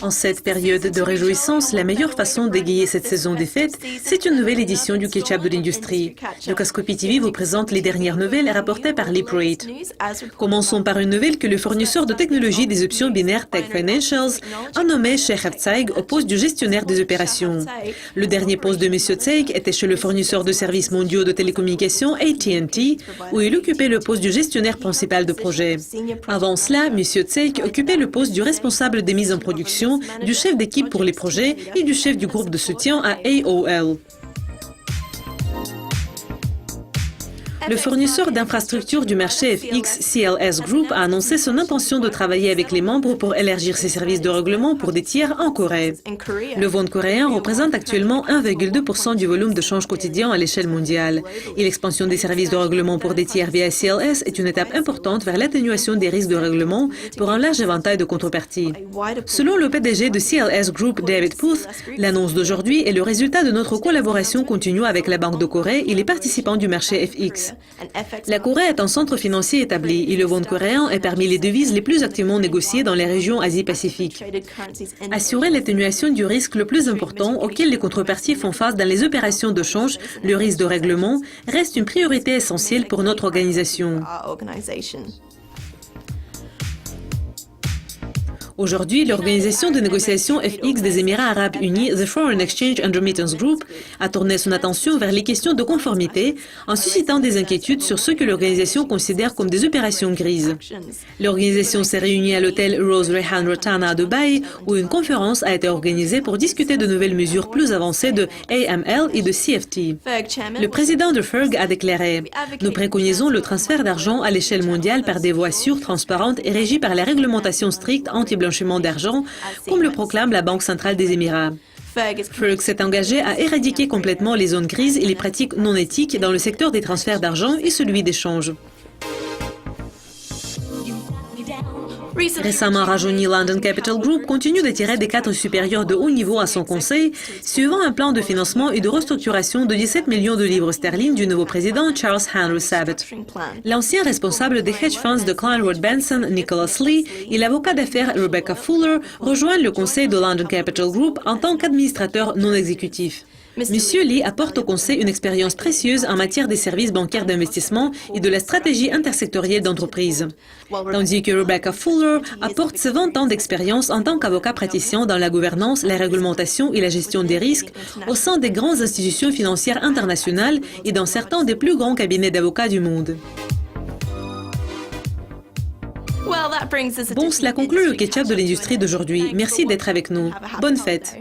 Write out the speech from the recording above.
En cette période de réjouissance, la meilleure façon d'égayer cette saison des fêtes, c'est une nouvelle édition du Ketchup de l'industrie. Le Cascopi TV vous présente les dernières nouvelles rapportées par LeapRate. Commençons par une nouvelle que le fournisseur de technologie des options binaires Tech Financials a nommé Sheikh Zeig au poste du gestionnaire des opérations. Le dernier poste de M. Zeig était chez le fournisseur de services mondiaux de télécommunications AT&T, où il occupait le poste du gestionnaire principal de projet. Avant cela, M. Zeig occupait le poste du responsable des mises en production, du chef d'équipe pour les projets et du chef du groupe de soutien à AOL. Le fournisseur d'infrastructures du marché FX, CLS Group, a annoncé son intention de travailler avec les membres pour élargir ses services de règlement pour des tiers en Corée. Le won coréen représente actuellement 1,2% du volume de change quotidien à l'échelle mondiale. Et l'expansion des services de règlement pour des tiers via CLS est une étape importante vers l'atténuation des risques de règlement pour un large éventail de contreparties. Selon le PDG de CLS Group, David Puth, l'annonce d'aujourd'hui est le résultat de notre collaboration continue avec la Banque de Corée et les participants du marché FX. La Corée est un centre financier établi et le won coréen est parmi les devises les plus activement négociées dans les régions Asie-Pacifique. Assurer l'atténuation du risque le plus important auquel les contreparties font face dans les opérations de change, le risque de règlement, reste une priorité essentielle pour notre organisation. Aujourd'hui, l'organisation de négociation FX des Émirats arabes unis, The Foreign Exchange and Remittance Group, a tourné son attention vers les questions de conformité en suscitant des inquiétudes sur ce que l'organisation considère comme des opérations grises. L'organisation s'est réunie à l'hôtel Rose Rehan Rotana à Dubaï, où une conférence a été organisée pour discuter de nouvelles mesures plus avancées de AML et de CFT. Le président de FERG a déclaré « Nous préconisons le transfert d'argent à l'échelle mondiale par des voies sûres, transparentes et régies par la réglementation stricte anti-blanchiment d'argent, comme le proclame la Banque centrale des Émirats. FERG s'est engagé à éradiquer complètement les zones grises et les pratiques non éthiques dans le secteur des transferts d'argent et celui des changes. Récemment rajeuni, London Capital Group continue d'attirer des cadres supérieurs de haut niveau à son conseil, suivant un plan de financement et de restructuration de 17 millions de livres sterling du nouveau président Charles Henry Sabat. L'ancien responsable des hedge funds de Kleinwort Benson, Nicholas Lee, et l'avocat d'affaires Rebecca Fuller rejoignent le conseil de London Capital Group en tant qu'administrateur non exécutif. Monsieur Lee apporte au conseil une expérience précieuse en matière des services bancaires d'investissement et de la stratégie intersectorielle d'entreprise. Tandis que Rebecca Fuller apporte ses 20 ans d'expérience en tant qu'avocat praticien dans la gouvernance, la réglementation et la gestion des risques au sein des grandes institutions financières internationales et dans certains des plus grands cabinets d'avocats du monde. Bon, cela conclut le Ketchup de l'industrie d'aujourd'hui. Merci d'être avec nous. Bonne fête.